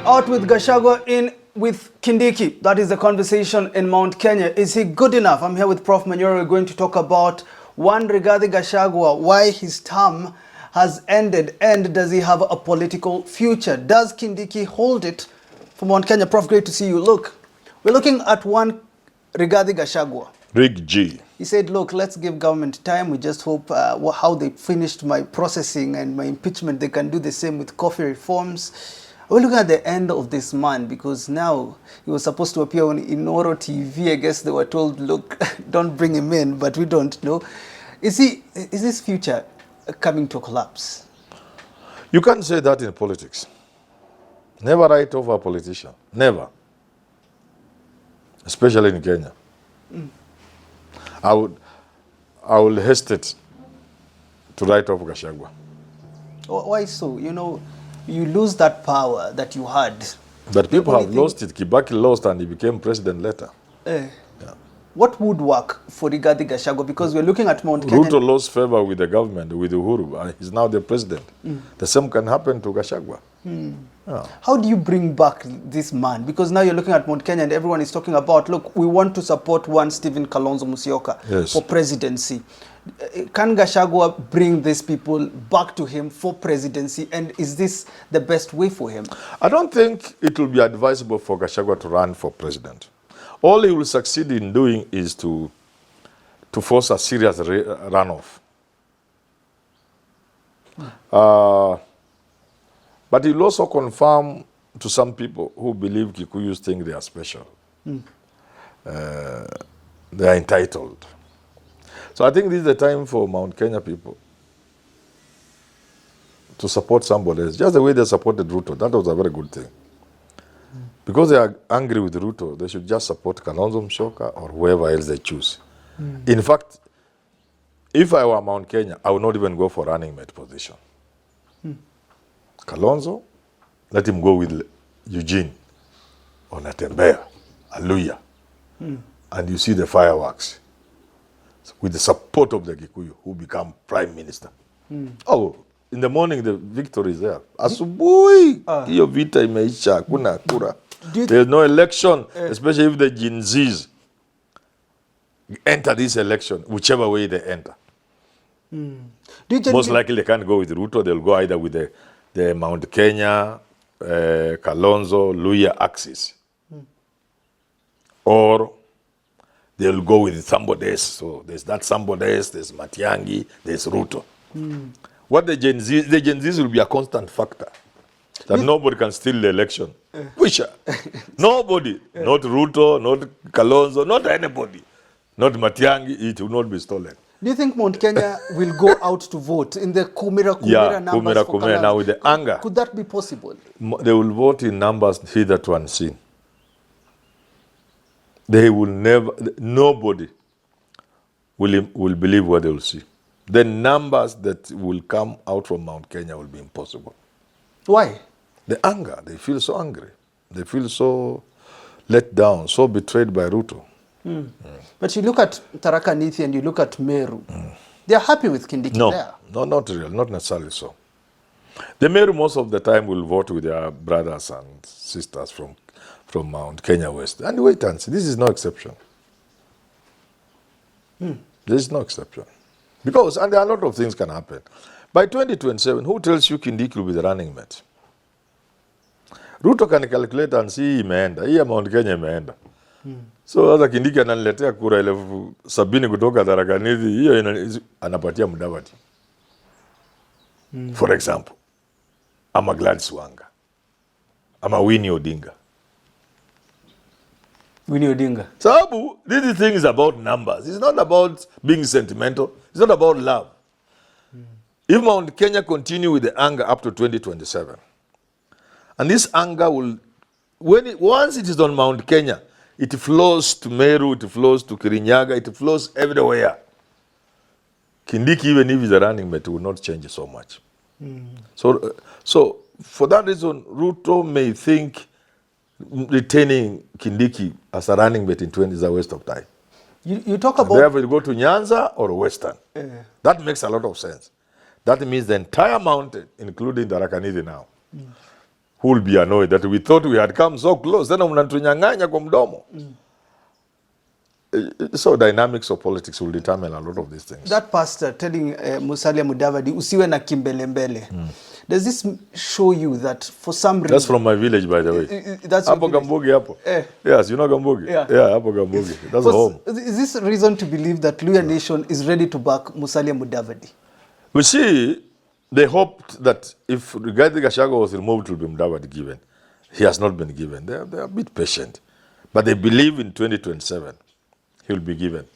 Out with Gachagua, in with Kindiki. That is the conversation in Mount Kenya. Is he good enough? I'm here with Prof. Manyora. We're going to talk about one Rigathi Gachagua, why his term has ended, and does he have a political future? Does Kindiki hold it for Mount Kenya? Prof, great to see you. Look, we're looking at one Rigathi Gachagua. Rig G. He said, look, let's give government time. We just hope how they finished my processing and my impeachment, they can do the same with coffee reforms. We're looking at the end of this man, because now he was supposed to appear on Inoro TV. I guess they were told, look, don't bring him in, but we don't know. Is this future coming to collapse? You can't say that in politics. Never write off a politician. Never. Especially in Kenya. I will hesitate to write off Gachagua. Why so? You know, you lose that power that you had. But people have lost it. Kibaki lost and he became president later. Yeah. What would work for Rigathi Gachagua? Because we're looking at Mount Kenya. Ruto lost favor with the government, with Uhuru, and he's now the president. The same can happen to Gachagua. Yeah. How do you bring back this man? Because now you're looking at Mount Kenya and everyone is talking about, look, we want to support one Stephen Kalonzo Musyoka for presidency. Can Gachagua bring these people back to him for presidency? And is this the best way for him? I don't think it will be advisable for Gachagua to run for president. All he will succeed in doing is to force a serious runoff. But he'll also confirm to some people who believe Kikuyus think they are special. They are entitled. So I think this is the time for Mount Kenya people to support somebody else, just the way they supported Ruto. That was a very good thing. Because they are angry with Ruto, they should just support Kalonzo Musyoka or whoever else they choose. In fact, if I were Mount Kenya, I would not even go for running mate position. Kalonzo, let him go with Eugene or Natembea, Aluya, and you see the fireworks with the support of the Gikuyu who become prime minister. Oh, in the morning the victory is there. Asubuhi, hiyo vita imeisha, hakuna kura. There's no election, especially if the Gen Zs enter this election, whichever way they enter. Most likely they can't go with Ruto, they'll go either with the Mount Kenya, Kalonzo, Luya axis. Or they'll go with somebody else. So there's that somebody else, there's Matiangi, there's Ruto. What the Gen Zs will be a constant factor. That nobody can steal the election. Which? Nobody. Not Ruto, not Kalonzo, not anybody. Not Matiangi, it will not be stolen. Do you think Mount Kenya will go out to vote in the Kumira numbers for Kalonzo? Now with the anger. Could that be possible? They will vote in numbers hitherto unseen. They will never, nobody will believe what they will see. The numbers that will come out from Mount Kenya will be impossible. Why? The anger. They feel so angry. They feel so let down, so betrayed by Ruto. But you look at Tharaka Nithi and you look at Meru. They are happy with Kindiki there. No, not really. Not necessarily so. The Meru most of the time will vote with their brothers and sisters from Mount Kenya West. And wait and see. This is no exception. There is no exception. Because, and there are a lot of things can happen. By 2027, who tells you Kindiki will be the running mate? Ruto can calculate and see imeenda. Hii Mount Kenya imeenda. So hata Kindiki ananiletea kura 70,000 kutoka Tharaka Nithi, hiyo anapatia Mudavadi. For example. Ama Gladys Wanga. Ama Winnie Odinga. Winnie Odinga. Sababu, this thing is about numbers. It's not about being sentimental. It's not about love. If Mount Kenya continue with the anger up to 2027, and this anger will, once it is on Mount Kenya, it flows to Meru, it flows to Kirinyaga, it flows everywhere. Kindiki, even if he's a running mate, will not change so much. So for that reason, Ruto may think retaining Kindiki as a running mate in 20 is a waste of time. You talk about... Therefore, you go to Nyanza or Western. That makes a lot of sense. That means the entire mountain, including the Tharaka Nithi now, who will be annoyed that we thought we had come so close. Then mnatunyang'anya kwa mdomo. So dynamics of politics will determine a lot of these things. That pastor telling Musalia Mudavadi, usiwe na kimbelembele. Does this show you that for some reason... That's from my village, by the way. That's Hapo Gambogi, hapo. Yes, you know Gambogi? Yeah. Yeah, hapo Gambogi. That's home. Is this reason to believe that Luya Nation is ready to back Musalia Mudavadi? We see, they hoped that if Rigathi Gachagua was removed, it will be Mudavadi given. He has not been given. They are a bit patient. But they believe in 2027, he will be given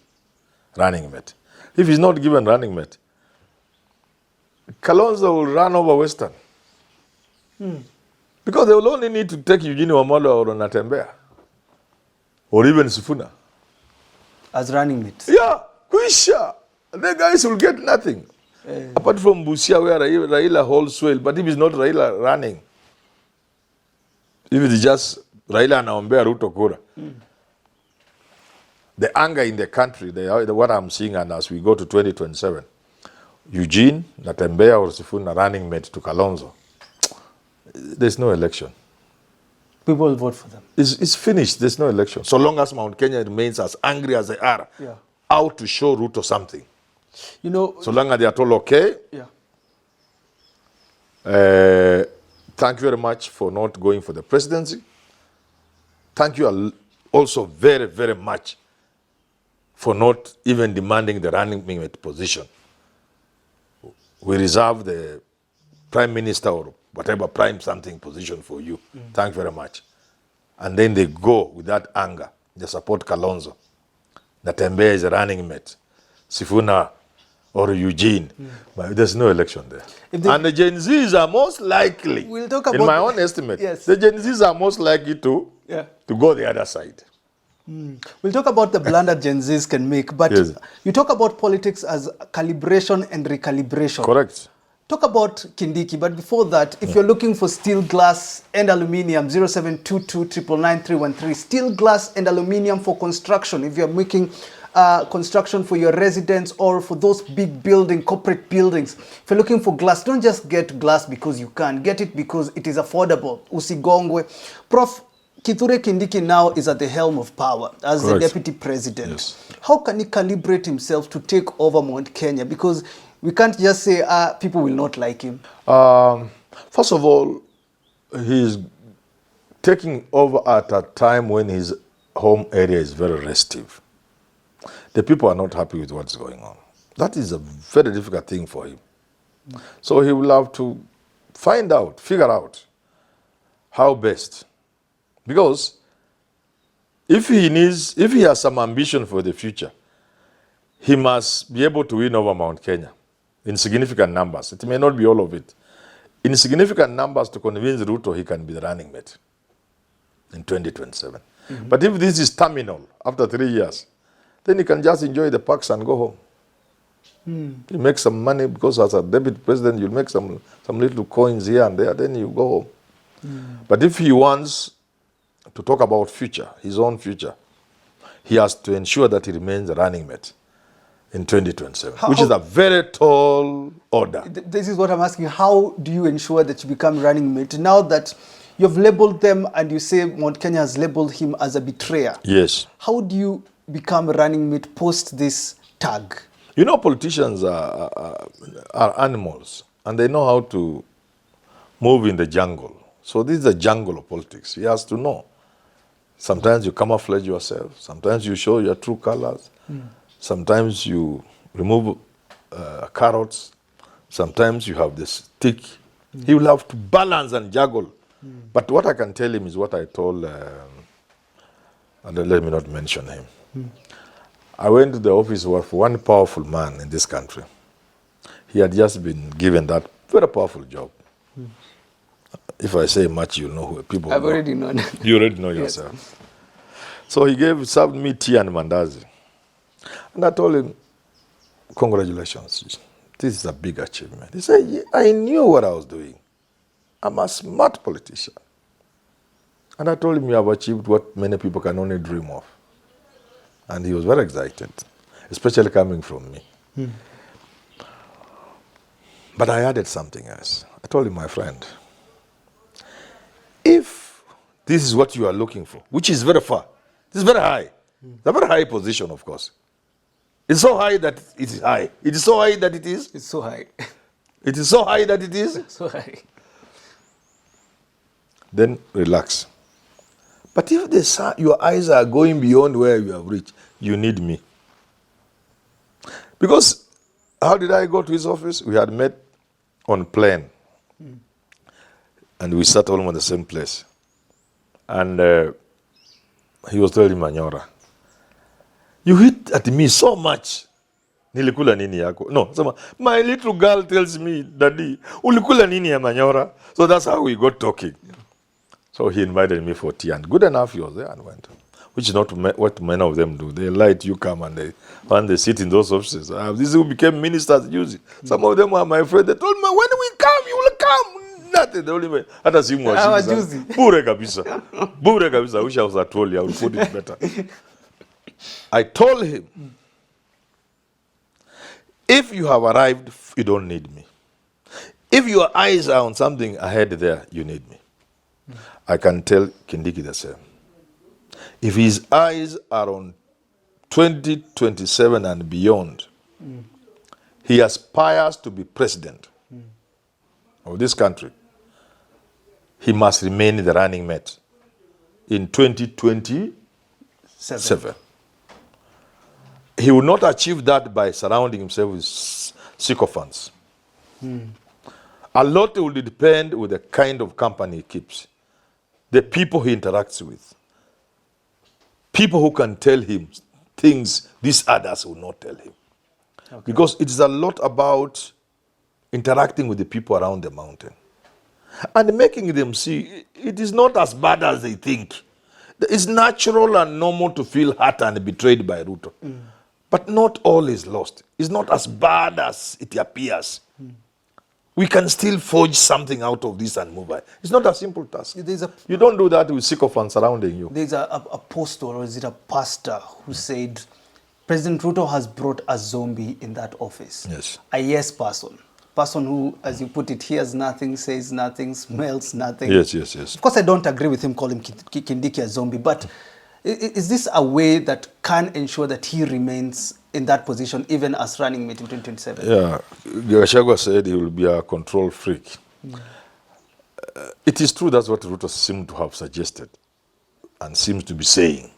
running mate. If he's not given running mate, Kalonzo will run over Western. Because they will only need to take Eugene Wamalwa or Natembea. Or even Sifuna. As running mates? Yeah, Kuisha. The guys will get nothing. Apart from Busia, where Raila holds sway. But if it's not Raila running, if it's just Raila and Ombea Ruto Kura, the anger in the country, what I'm seeing, and as we go to 2027, Eugene, Natembea or Sifuna running mate to Kalonzo, there's no election. People will vote for them. It's finished. There's no election. So long as Mount Kenya remains as angry as they are, out to show Ruto something. You know, so long as they are told, okay, thank you very much for not going for the presidency. Thank you also very, very much for not even demanding the running mate position. We reserve the prime minister or whatever prime something position for you. Thank you very much. And then they go with that anger. They support Kalonzo. Natembea is a running mate. Sifuna or Eugene. But there's no election there. And the Gen Zs are most likely, we'll talk about in my own estimate, the Gen Zs are most likely to go the other side. We'll talk about the blunder Gen Zs can make, but you talk about politics as calibration and recalibration. Correct. Talk about Kindiki, but before that, if you're looking for steel, glass and aluminium, 0722 steel, glass and aluminium for construction. If you're making construction for your residence or for those big corporate buildings, if you're looking for glass, don't just get glass because you can. Get it because it is affordable. Usigongwe. Prof. Kithure Kindiki now is at the helm of power as the deputy president. Yes. How can he calibrate himself to take over Mount Kenya? Because we can't just say people will not like him. First of all, he's taking over at a time when his home area is very restive. The people are not happy with what's going on. That is a very difficult thing for him. So he will have to figure out how best. Because if he has some ambition for the future, he must be able to win over Mount Kenya in significant numbers. It may not be all of it. In significant numbers to convince Ruto he can be the running mate in 2027. But if this is terminal after 3 years, then he can just enjoy the perks and go home. You make some money because as a deputy president, you'll make some little coins here and there, then you go home. But if he wants to talk about future, his own future, he has to ensure that he remains the running mate in 2027, which is a very tall order. This is what I'm asking. How do you ensure that you become running mate now that you've labeled them and you say Mount Kenya has labeled him as a betrayer? Yes. How do you become running mate post this tag? You know, politicians are animals and they know how to move in the jungle. So this is the jungle of politics. He has to know. Sometimes you camouflage yourself. Sometimes you show your true colors. Sometimes you remove carrots. Sometimes you have the stick. He will have to balance and juggle. But what I can tell him is what I told, and let me not mention him. I went to the office of one powerful man in this country. He had just been given that very powerful job. If I say much, you'll know who people I've know. already known. You already know yourself. So he served me tea and mandazi. And I told him, congratulations. This is a big achievement. He said, yeah, I knew what I was doing. I'm a smart politician. And I told him, you have achieved what many people can only dream of. And he was very excited, especially coming from me. But I added something else. I told him, my friend, this is what you are looking for, which is very far. This is very high. It's a very high position, of course. It's so high that it is high. It is so high that it is. It's so high. It is so high that it is. So high. Then relax. But if your eyes are going beyond where you have reached, you need me. Because how did I go to his office? We had met on plane. And we sat almost in the same place. And he was telling Manyora, you hit at me so much. Nilikula nini yako? No, my little girl tells me, Daddy, ulikula nini ya Manyora? So that's how we got talking. So he invited me for tea, and good enough he was there and went. Which is not what many of them do. They light you come and they sit in those offices. These who became ministers use it. Some of them are my friends. They told me, when we come, you will come. Nothing. They only made. Hata simu juzi. Bure kabisa. Bure kabisa. I wish I was at all. I would put it better. I told him, if you have arrived, you don't need me. If your eyes are on something ahead there, you need me. I can tell Kindiki the same. If his eyes are on 2027 and beyond, he aspires to be president of this country. He must remain the running mate in 2027. He will not achieve that by surrounding himself with sycophants. A lot will depend with the kind of company he keeps, the people he interacts with, people who can tell him things these others will not tell him. Okay. Because it is a lot about interacting with the people around the mountain and making them see it is not as bad as they think. It's natural and normal to feel hurt and betrayed by Ruto. But not all is lost. It's not as bad as it appears. We can still forge something out of this and move on. It's not a simple task. You don't do that with sycophants surrounding you. There's a poster, or is it a pastor, who said, President Ruto has brought a zombie in that office. Yes. A yes person. Person who, as you put it, hears nothing, says nothing, smells nothing. Yes, yes, yes. Of course, I don't agree with him calling Kindiki a zombie, but is this a way that can ensure that he remains in that position even as running mate in 2027? Yeah, Gachagua said he will be a control freak. It is true that's what Ruto seemed to have suggested and seems to be saying.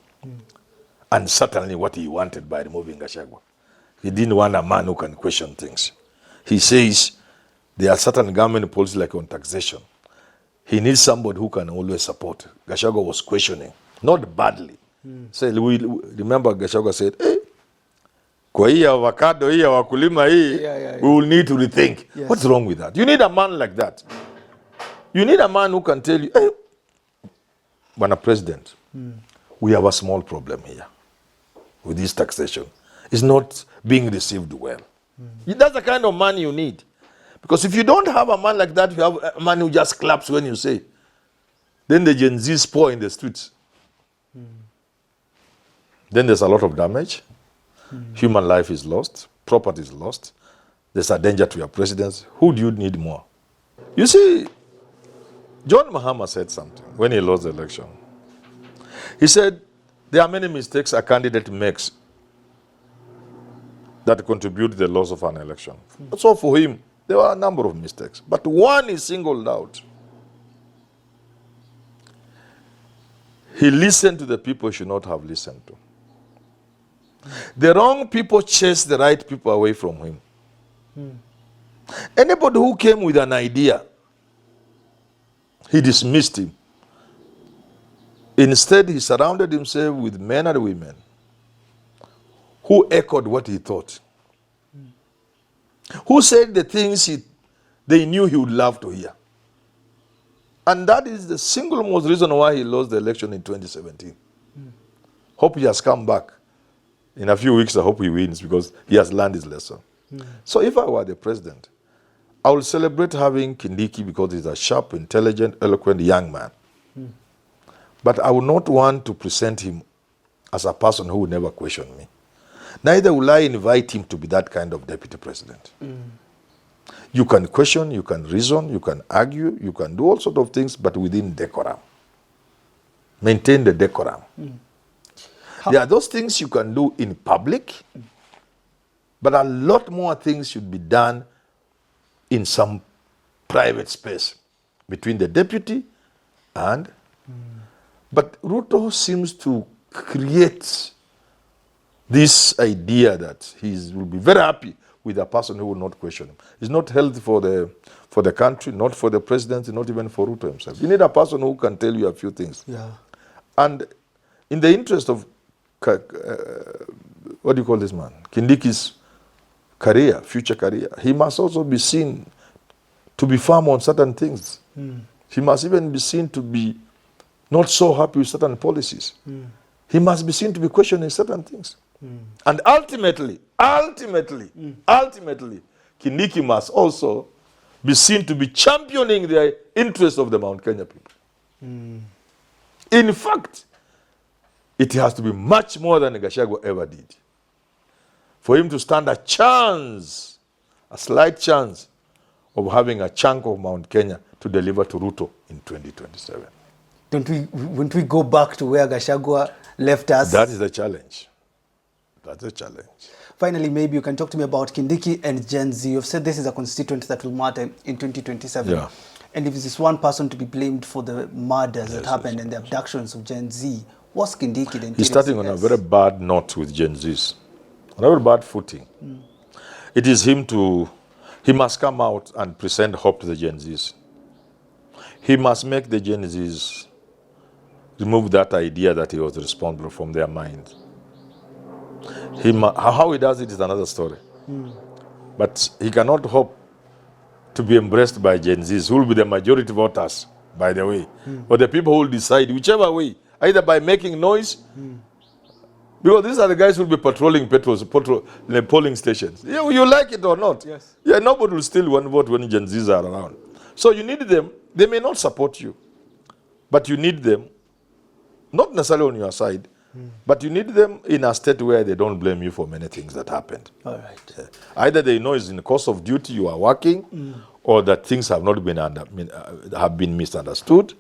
And certainly what he wanted by removing Gachagua. He didn't want a man who can question things. He says there are certain government policies like on taxation. He needs somebody who can always support. Gachagua was questioning, not badly. So we remember Gachagua said, hey, kwa hii avocado, hii wakulima hii, we will need to rethink. Yes. What's wrong with that? You need a man like that. You need a man who can tell you, hey, Bwana President, we have a small problem here with this taxation. It's not being received well. That's the kind of man you need. Because if you don't have a man like that, you have a man who just claps when you say, then the Gen Zs pour in the streets. Then there's a lot of damage. Human life is lost. Property is lost. There's a danger to your presidency. Who do you need more? You see, John Mahama said something when he lost the election. He said, there are many mistakes a candidate makes that contribute to the loss of an election. So for him, there were a number of mistakes. But one is singled out. He listened to the people he should not have listened to. The wrong people chased the right people away from him. Anybody who came with an idea, he dismissed him. Instead, he surrounded himself with men and women who echoed what he thought. Who said the things they knew he would love to hear. And that is the single most reason why he lost the election in 2017. Hope he has come back. In a few weeks, I hope he wins because he has learned his lesson. So if I were the president, I would celebrate having Kindiki because he's a sharp, intelligent, eloquent young man. But I would not want to present him as a person who would never question me. Neither will I invite him to be that kind of deputy president. You can question, you can reason, you can argue, you can do all sorts of things, but within decorum. maintain the decorum. There are those things you can do in public, but a lot more things should be done in some private space between the deputy and... But Ruto seems to create this idea that he will be very happy with a person who will not question him. It's not healthy for the country, not for the presidency, not even for Ruto himself. You need a person who can tell you a few things. Yeah. And in the interest of, what do you call this man? Kindiki's career, future career, he must also be seen to be firm on certain things. He must even be seen to be not so happy with certain policies. He must be seen to be questioning certain things. And ultimately, Kindiki must also be seen to be championing the interests of the Mount Kenya people. In fact, it has to be much more than Gachagua ever did for him to stand a chance, a slight chance, of having a chunk of Mount Kenya to deliver to Ruto in 2027. Wouldn't we go back to where Gachagua left us? That is the challenge. That's a challenge. Finally, maybe you can talk to me about Kindiki and Gen Z. You've said this is a constituent that will matter in 2027. Yeah. And if there's one person to be blamed for the murders that happened and the abductions of Gen Z, what's Kindiki? He's starting on a very bad note with Gen Zs. On a very bad footing. It is he must come out and present hope to the Gen Zs. He must make the Gen Zs remove that idea that he was responsible from their minds. How he does it is another story. But he cannot hope to be embraced by Gen Zs, who will be the majority voters, by the way, or the people who will decide whichever way, either by making noise, because these are the guys who will be patrolling the polling stations. You like it or not. Yes. Yeah, nobody will steal one vote when Gen Zs are around. So you need them. They may not support you, but you need them, not necessarily on your side, but you need them in a state where they don't blame you for many things that happened. All right. Either they know it's in the course of duty you are working, or that things have not been have been misunderstood,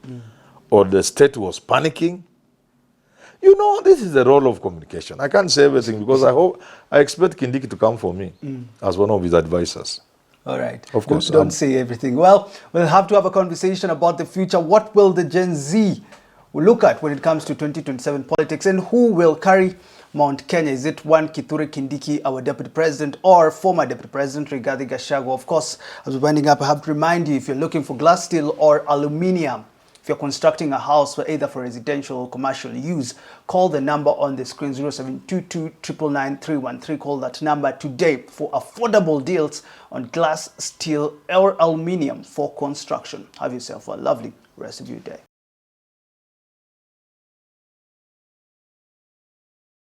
or the state was panicking. You know, this is the role of communication. I can't say everything because I expect Kindiki to come for me as one of his advisors. All right. Of course. Don't say everything. Well, we'll have to have a conversation about the future. What will the Gen Z look at when it comes to 2027 politics, and who will carry Mount Kenya? Is it one Kithure Kindiki, our Deputy President, or former Deputy President Rigathi Gachagua? Of course, as we're winding up, I have to remind you, if you're looking for glass, steel, or aluminium, if you're constructing a house for either for residential or commercial use, call the number on the screen, 0722 999 313. Call that number today for affordable deals on glass, steel, or aluminium for construction. Have yourself a lovely rest of your day.